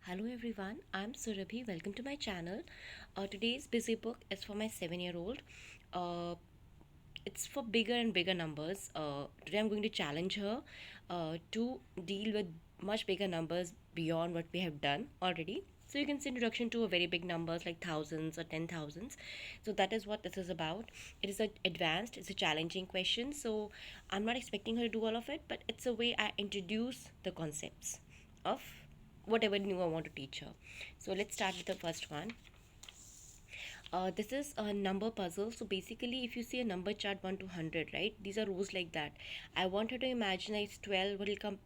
Hello everyone, I'm Surabhi. Welcome to my channel. Today's busy book is for my 7-year-old. Uh, it's for bigger and bigger numbers. Today I'm going to challenge her to deal with much bigger numbers beyond what we have done already. So you can see introduction to a very big numbers like thousands or 10,000s. So that is what this is about. It is a advanced, it's a challenging question. So I'm not expecting her to do all of it, but it's a way I introduce the concepts of whatever new I want to teach her. So let's start with the first one. This is a number puzzle. So basically, if you see a number chart 1 to 100, right? These are rows like that. I want her to imagine it's 12. What will come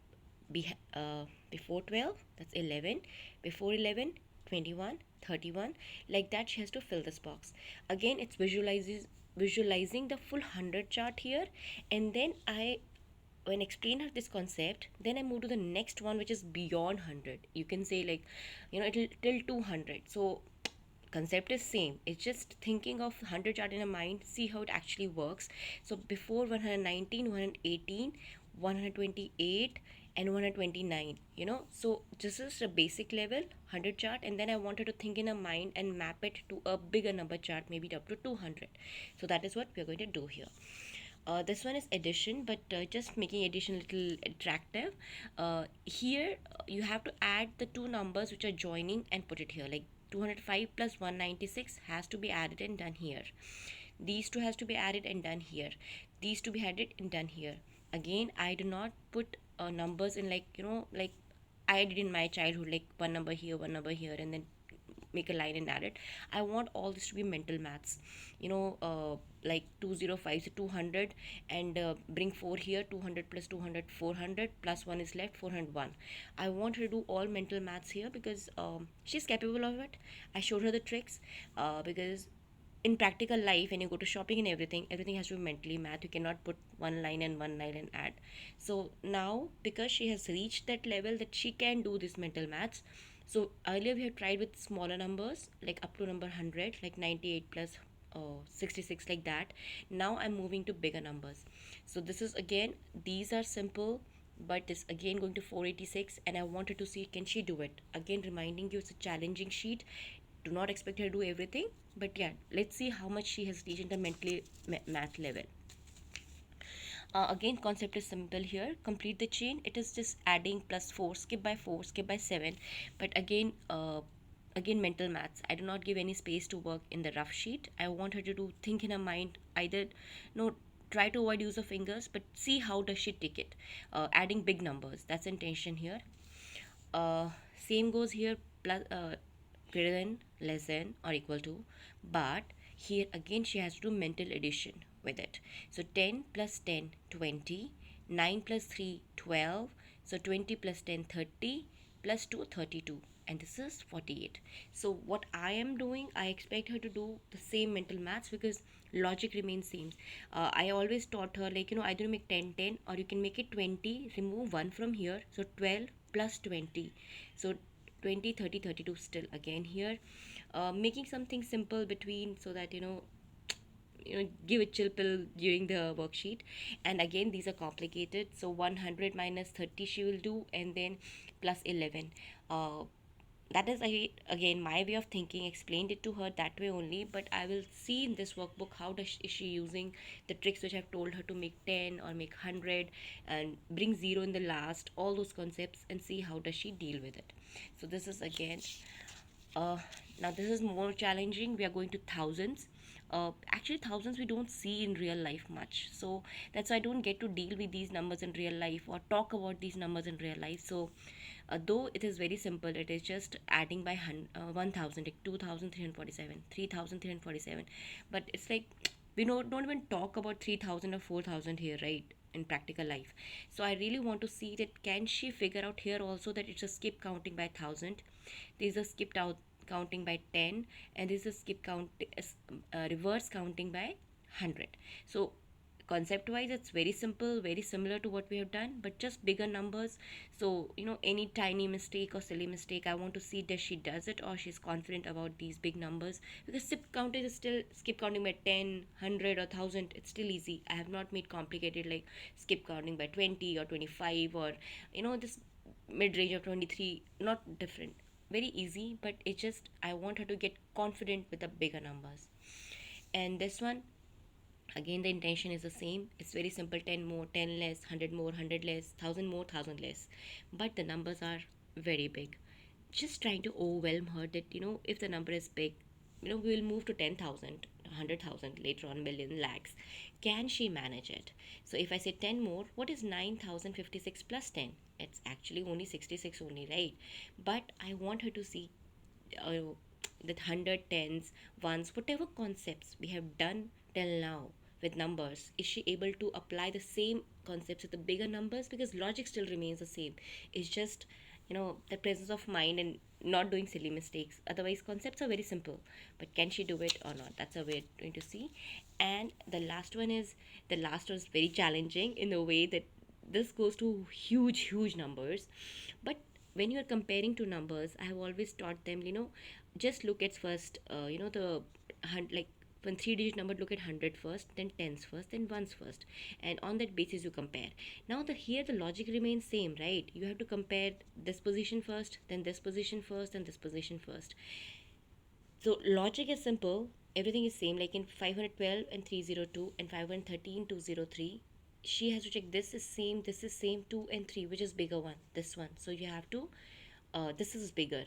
before 12? That's 11. Before 11, 21, 31. Like that, she has to fill this box. Again, it's visualizing the full 100 chart here, and then I when explain her this concept, then I move to the next one, which is beyond 100. You can say like, it'll till 200. So concept is same, it's just thinking of 100 chart in a mind, see how it actually works. So before 119, 118, 128 and 129, so this is a basic level 100 chart, and then I wanted to think in a mind and map it to a bigger number chart, maybe up to 200. So that is what we're going to do here. This one is addition, but just making addition a little attractive. Here you have to add the two numbers which are joining and put it here. Like 205 plus 196 has to be added and done here. These two has to be added and done here. These to be added and done here. Again, I do not put numbers in like like I did in my childhood, like one number here, one number here, and then make a line and add it. I want all this to be mental maths. Like 205 to 200, and bring 4 here. 200 plus 200, 400 plus 1 is left, 401. I want her to do all mental maths here because she's capable of it. I showed her the tricks because in practical life, when you go to shopping and everything has to be mentally math. You cannot put one line and add. So now, because she has reached that level that she can do this mental maths, so earlier we have tried with smaller numbers like up to number 100, like 98 plus 66, like that. Now I'm moving to bigger numbers. So this is again, these are simple, but this again going to 486, and I wanted to see can she do it. Again, reminding you, it's a challenging sheet. Do not expect her to do everything, but yeah, let's see how much she has reached in the mentally math level. Again, concept is simple here. Complete the chain. It is just adding plus 4, skip by 4, skip by 7. But again mental maths. I do not give any space to work in the rough sheet. I want her to do think in her mind. Either no, try to avoid use of fingers, but see how does she take it. Adding big numbers. That's intention here. uh, Same goes here, plus greater than, less than or equal to, but here again she has to do mental addition with it. So 10 plus 10, 20. 9 plus 3, 12. So 20 plus 10, 30. Plus 2, 32. And this is 48. So what I am doing, I expect her to do the same mental maths because logic remains same. I always taught her, like, either you make 10 10 or you can make it 20, remove 1 from here. So 12 plus 20. So 20, 30, 32 still again here. Making something simple between, so that give a chill pill during the worksheet. And again, these are complicated, so 100 minus 30 she will do, and then plus 11. That is again my way of thinking, explained it to her that way only, but I will see in this workbook how is she using the tricks which I've told her to make 10 or make 100 and bring 0 in the last, all those concepts, and see how does she deal with it. So this is again, uh, now this is more challenging. We are going to thousands. Actually, thousands we don't see in real life much, so that's why I don't get to deal with these numbers in real life or talk about these numbers in real life. So though it is very simple, it is just adding by 1000, like 2347, 3347, but it's like we don't even talk about 3000 or 4000 here, right, in practical life. So I really want to see that can she figure out here also that it's a skip counting by 1000. There's a skipped out counting by 10, and this is skip count, reverse counting by 100. So concept wise it's very simple, very similar to what we have done, but just bigger numbers. So any tiny mistake or silly mistake, I want to see does she does it or she's confident about these big numbers, because skip counting is still skip counting by 10, 100 or 1000. It's still easy. I have not made complicated like skip counting by 20 or 25, or this mid range of 23. Not different. very easy, but it's just I want her to get confident with the bigger numbers. And this one, again, the intention is the same. It's very simple: 10 more, 10 less, 100 more, 100 less, 1000 more, 1000 less. But the numbers are very big. Just trying to overwhelm her that, if the number is big, we will move to 10,000, 100,000, later on million, lakhs. Can she manage it? So if I say 10 more, what is 9,056 plus 10? It's actually only 66 only, right? But I want her to see uh, that 100 tens, ones, whatever concepts we have done till now with numbers, is she able to apply the same concepts with the bigger numbers? Because logic still remains the same. It's just, the presence of mind and not doing silly mistakes. Otherwise, concepts are very simple. But can she do it or not? That's a way going to see. And the last was very challenging in the way that this goes to huge, huge numbers. But when you're comparing two numbers, I have always taught them, just look at first, like when three digit number, look at 100 first, then tens first, then ones first, and on that basis you compare. Now that here the logic remains same, right? You have to compare this position first, then this position first, and this position first. So logic is simple. Everything is same. Like in 512 and 302 and 513 203, she has to check this is same, this is same, 2 and 3, which is bigger one, this one. So you have to, this is bigger.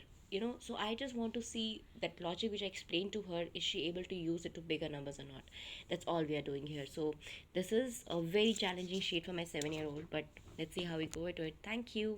So I just want to see that logic which I explained to her, is she able to use it to bigger numbers or not? That's all we are doing here. So this is a very challenging sheet for my 7-year-old, but let's see how we go into it. Thank you.